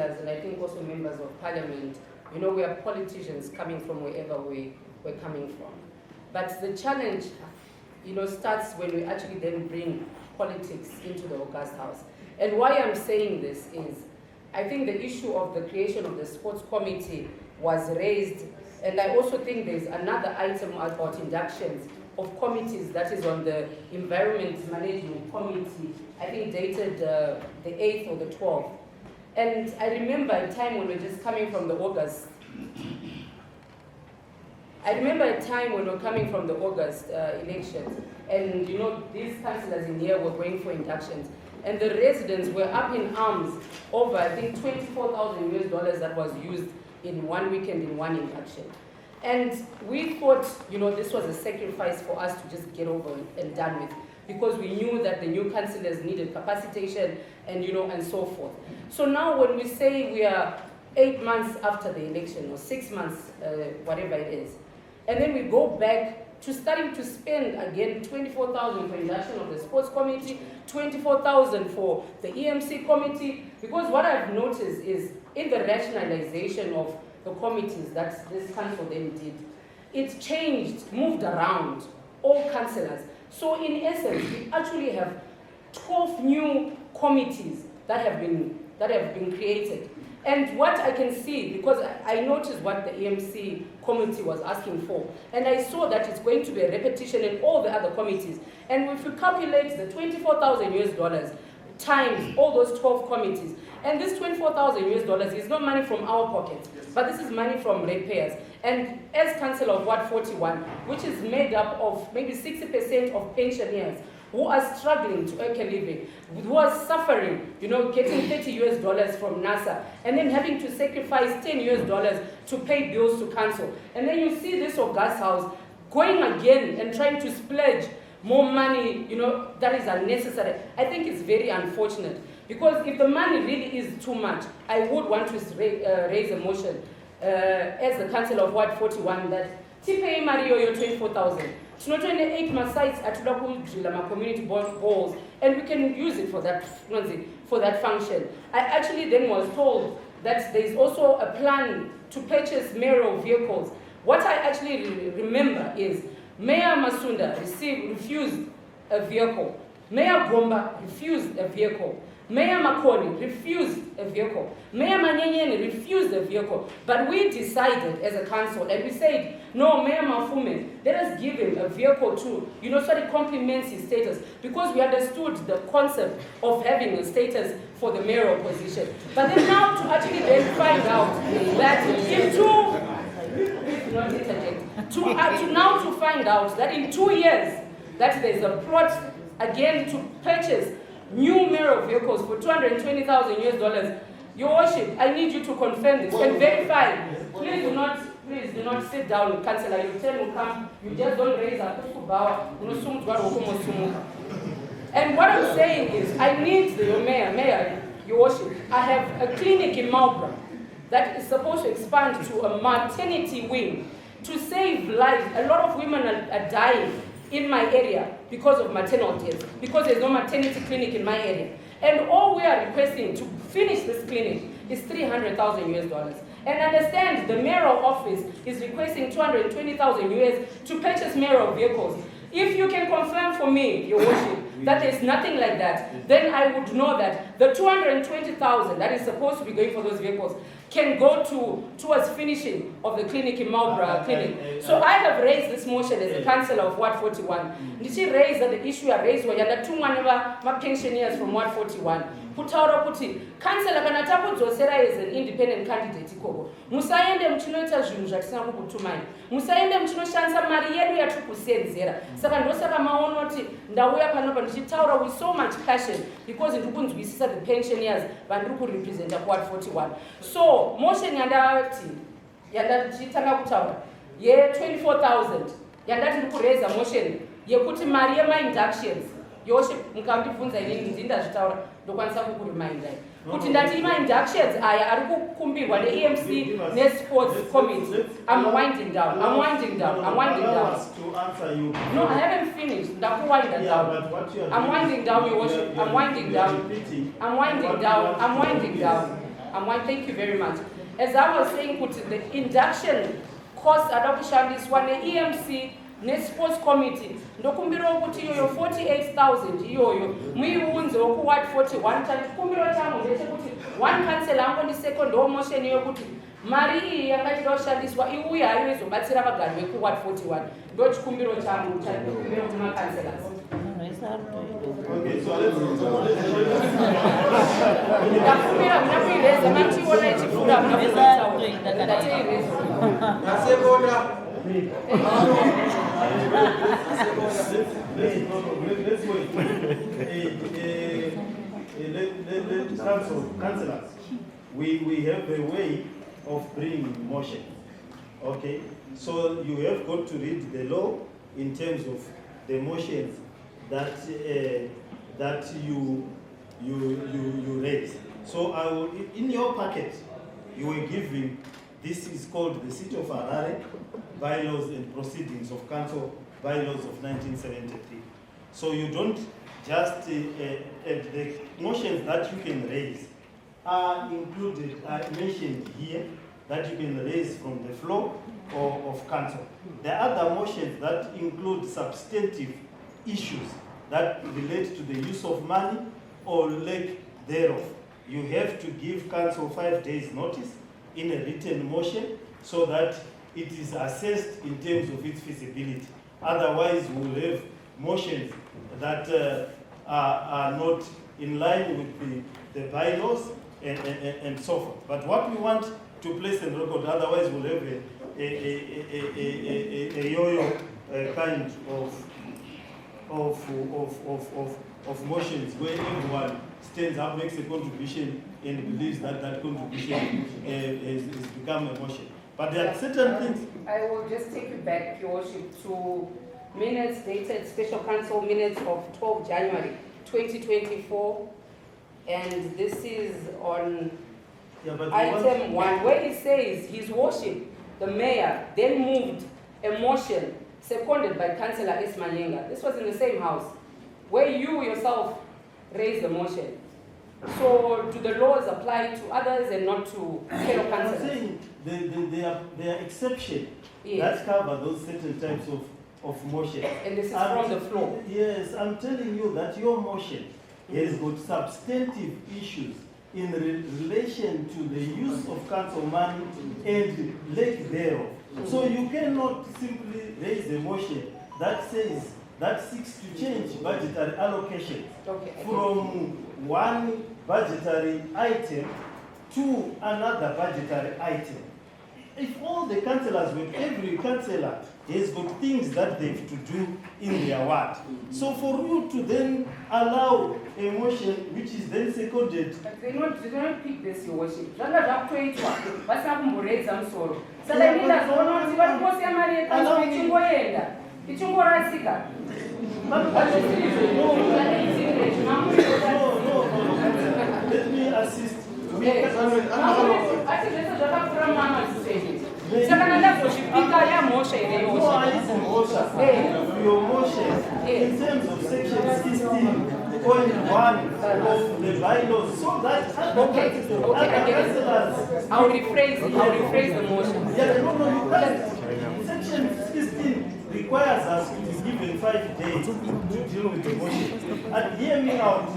councillors and I think also members of parliament, you know, we are politicians coming from wherever we're coming from. But the challenge, you know, starts when we actually then bring politics into the August House. And why I'm saying this is, I think the issue of the creation of the sports committee was raised, and I also think there's another item about inductions of committees that is on the Environment Management Committee, I think dated the 8th or the 12th. And I remember a time when we're just coming from the August. I remember a time when we're coming from the August elections, and you know, these councillors in here were going for inductions, and the residents were up in arms over, I think, $24,000 that was used in one weekend in one induction. And we thought, you know, this was a sacrifice for us to just get over and done with, because we knew that the new councillors needed capacitation and, you know, and so forth. So now when we say we are 8 months after the election, or 6 months, whatever it is, and then we go back to starting to spend again 24,000 for induction of the sports committee, 24,000 for the EMC committee, because what I've noticed is in the rationalization of the committees that this council then did, it changed, moved around all councillors. So in essence, we actually have 12 new committees that have been created. And what I can see, because I noticed what the EMC committee was asking for, and I saw that it's going to be a repetition in all the other committees. And if you calculate the $24,000 times all those 12 committees, and this $24,000 is not money from our pockets, but this is money from ratepayers. And as Council of Ward 41, which is made up of maybe 60% of pensioners who are struggling to earn a living, who are suffering, you know, getting $30 from NASA, and then having to sacrifice $10 to pay bills to council. And then you see this August House going again and trying to splurge more money, you know, that is unnecessary. I think it's very unfortunate, because if the money really is too much, I would want to raise a motion as the Council of Ward 41 that Tipe Mario your 24,000. It's not 28 sites at my community balls, and we can use it for that function. I actually then was told that there is also a plan to purchase mayoral vehicles. What I actually remember is Mayor Masunda refused a vehicle. Mayor Gomba refused a vehicle. Mayor Makoni refused a vehicle. Mayor Manyenyeni refused a vehicle. But we decided as a council, and we said, no, Mayor Mafume, let us give him a vehicle too, you know, so that it complements his status, because we understood the concept of having a status for the mayoral position. But then now to actually then find out that in to find out that in 2 years that there's a plot again to purchase new mayoral vehicles for $220,000. Your Worship, I need you to confirm this and verify. Please do not sit down, Councillor. You tell me come, you just don't raise a power. And what I'm saying is, I need your mayor, Your Worship. I have a clinic in Marlborough that is supposed to expand to a maternity wing to save lives. A lot of women are dying in my area because of maternal deaths, because there's no maternity clinic in my area. And all we are requesting to finish this clinic is $300,000. And understand the mayoral office is requesting $220,000 to purchase mayoral vehicles. If you can confirm for me, Your Worship, that there's nothing like that, then I would know that the $220,000 that is supposed to be going for those vehicles can go towards finishing of the clinic in Marlborough clinic. So I have raised this motion as a councillor of Ward 41. Did she raise that the issue I raised was that 2 pensioners from Ward 41? Kutaura kuti councillor kana takudzosera as an independent candidate ikoko musaende muchinoita zvinhu zvatisina kukutumai, musaende muchinoshandisa mari yedu yatiri kusenzera. Saka ndosaka maonoti ndauya panopa ndichitaura with so much passion, because ndiri kunzwisisa the pensioners vandiri kurepresenta kuward 41. So motion yandachitanga kutaura ye24,000 yandati ndiri kureza motion yekuti mari yema-inductions. Your Worship, mukandibvunza inini ndindazvitaura ndokwanisa kukuremindai kuti ndati ma-inductions aya ari kukumbirwa ne-EMC ne-sports committee. I'm winding down. No, I haven't finished. Ndakuwinda down. I'm winding down, Your Worship. I'm winding down. Thank you very much. As I was saying, the induction cost adakushandiswa ne-EMC ne-sports committee ndokumbira ukuthi iyoyo 48,000 iyoyo muiunze wokuward 41 chikumbiro changu ndechekuti one council ango ndi second motion yokuti mari iyi yangaitira kushandiswa iuye hayo izobatsira vagari vekuward 41 ndo chikumbiro changu chakumbira kuti macancelors. Okay, so let's ndakumbira muna kuireza mationa ichifura muna kuitawo ndateireza. Let's wait. Councillors, we have a way of bringing motion. Okay, so you have got to read the law in terms of the motions that that you raise. So I will, in your packet, you were giving. This is called the City of Harare Bylaws and Proceedings of Council Bylaws of 1973. So you don't just, the motions that you can raise are included, are mentioned here, that you can raise from the floor or of council. The other motions that include substantive issues that relate to the use of money or lack thereof, you have to give council 5 days notice in a written motion so that it is assessed in terms of its feasibility. Otherwise, we will have motions that are not in line with the bylaws and so forth. But what we want to place and record, otherwise we'll have a yo-yo kind of motions where everyone stands up, makes a contribution, and believes that that contribution has become a motion. But there are certain things. I will just take you back, Your Worship, to minutes dated Special Council minutes of 12 January 2024, and this is on item 1, where it says His Worship, the Mayor, then moved a motion seconded by Councillor S. Malenga. This was in the same house, where you yourself raised the motion. So do the laws apply to others and not to fellow councillors? I'm saying there are exceptions that cover those certain types of motion. And this is from the floor? Yes, I'm telling you that your motion has got substantive issues in relation to the use of council money and lack thereof. So you cannot simply raise a motion that says, that seeks to change budgetary allocation from one budgetary item to another budgetary item. If all the councillors, with every councillor has got things that they have to do in their ward. So for you to then allow a motion which is then seconded. But they don't pick this, Your Worship. What's happened to raise them solo? So they need us all to what's your money? Let me assist. Your motion in terms of section 16.1 of the bylaws, so that I'll rephrase the motion. Yeah, no, you can't. Section 16 requires us to be given 5 days to deal with the motion. And hear me out,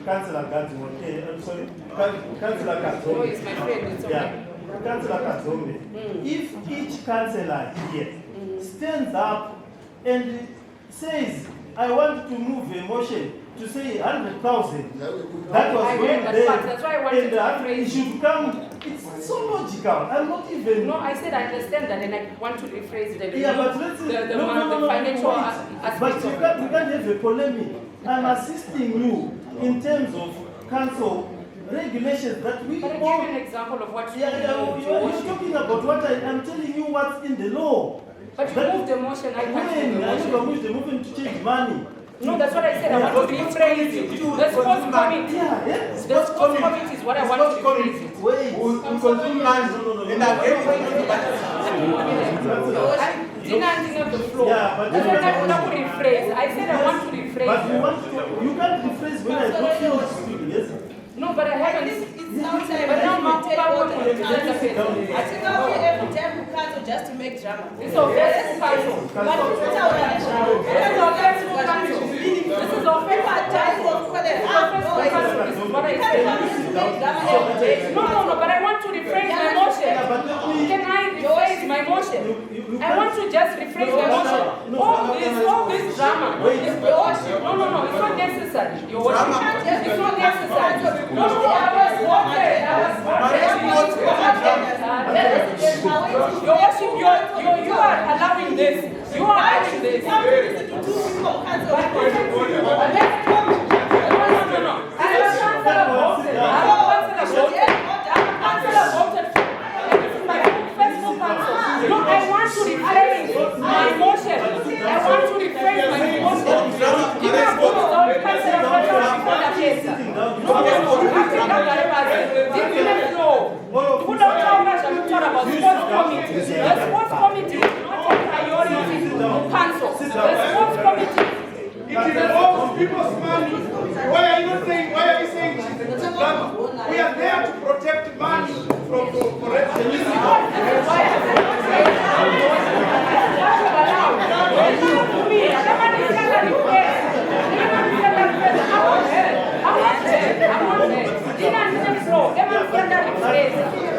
Councillor Gadzombe. I'm sorry, Councillor Gadzombe. Oh, it's my friend, it's okay. Yeah, Councillor Gadzombe. If each councillor here stands up and says, I want to move a motion to say 100,000, that was going there, that's why I wanted to rephrase it should come. It's so logical. I'm not even. No, I said I understand that, and I want to rephrase it. Yeah, but let's say the financial aspect. But you can't have a polemic. I'm assisting you in terms of council regulations that we. Can I give you an example of what you're talking about? What I'm telling you what's in the law. But you moved the motion. I can't move the motion. The movement to change money. No, that's what I said. I want to rephrase it. The sports committee. The sports committee is what I want to rephrase it. Wait. I didn't have the floor. Yeah, but that's what I want to rephrase. I said I want to rephrase. But you can't rephrase when I don't feel. Yes. No, but I haven't. But now every time you cancel just to make drama. It's offensive council. This is offensive council. This is offensive what I said. No, but I want to rephrase my motion. Can I rephrase my motion? I want to just rephrase my motion. All this drama. No, it's not necessary. It's not necessary. No, I was Your worship, you are allowing this. You are allowing this. No. I want to rephrase my motion. I want to rephrase my motion. The sports committee is not a priority to council. The sports committee. It involves people's money. Why are you saying drama? We are there to protect money from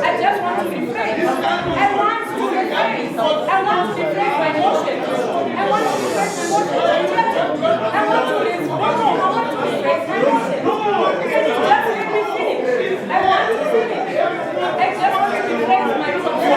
I just want to rephrase. I want to rephrase my motion. I want to rephrase my motion. I want to rephrase my motion. Can you just let me finish? I want to finish. I just want to rephrase my motion.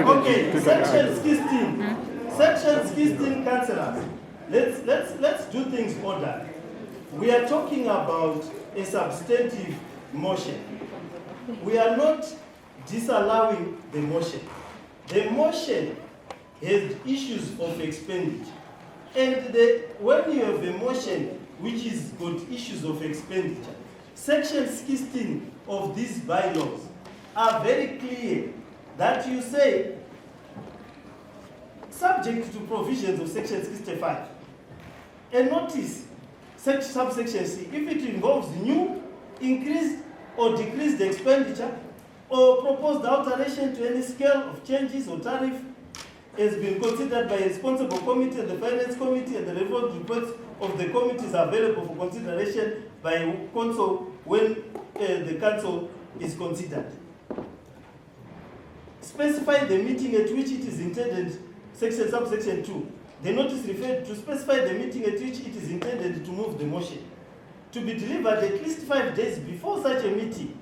Okay, section 16. Section 16, councillors. Let's do things order. We are talking about a substantive motion. We are not disallowing the motion. The motion has issues of expenditure. And when you have a motion which is got issues of expenditure, section 16 of these bylaws are very clear that you say, subject to provisions of section 65, and notice subsection C, if it involves new, increased or decreased expenditure, or proposed alteration to any scale of changes or tariff has been considered by a responsible committee and the finance committee, and the reports of the committee is available for consideration by council when the council is considered. Specify the meeting at which it is intended, subsection 2. The notice referred to specify the meeting at which it is intended to move the motion, to be delivered at least 5 days before such a meeting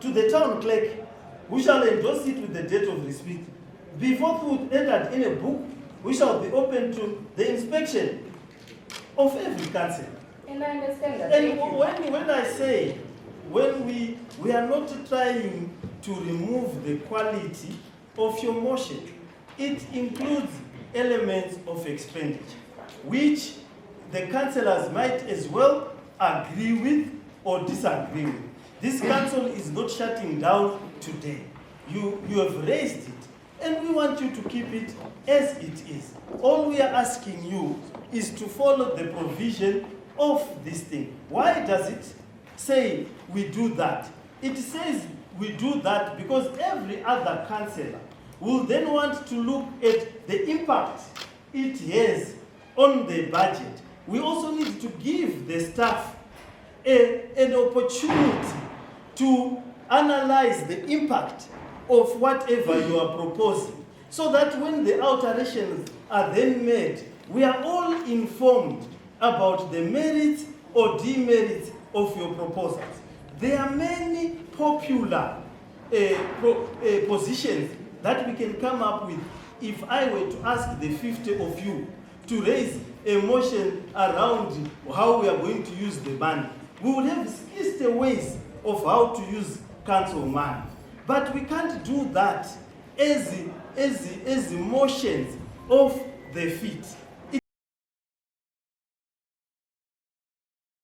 to the town clerk, who shall endorse it with the date of receipt. Before food entered in a book, we shall be open to the inspection of every council. And I understand that. And when I say, when we are not trying to remove the quality of your motion, it includes elements of expenditure, which the councillors might as well agree with or disagree with. This council is not shutting down today. You have raised it, and we want you to keep it as it is. All we are asking you is to follow the provision of this thing. Why does it say we do that? It says we do that because every other councillor will then want to look at the impact it has on the budget. We also need to give the staff an opportunity to analyze the impact of whatever you are proposing, so that when the alterations are then made, we are all informed about the merits or demerits of your proposals. There are many popular positions that we can come up with. If I were to ask the 50 of you to raise a motion around how we are going to use the money, we would have 60 ways of how to use council money. But we can't do that as motions of the feet.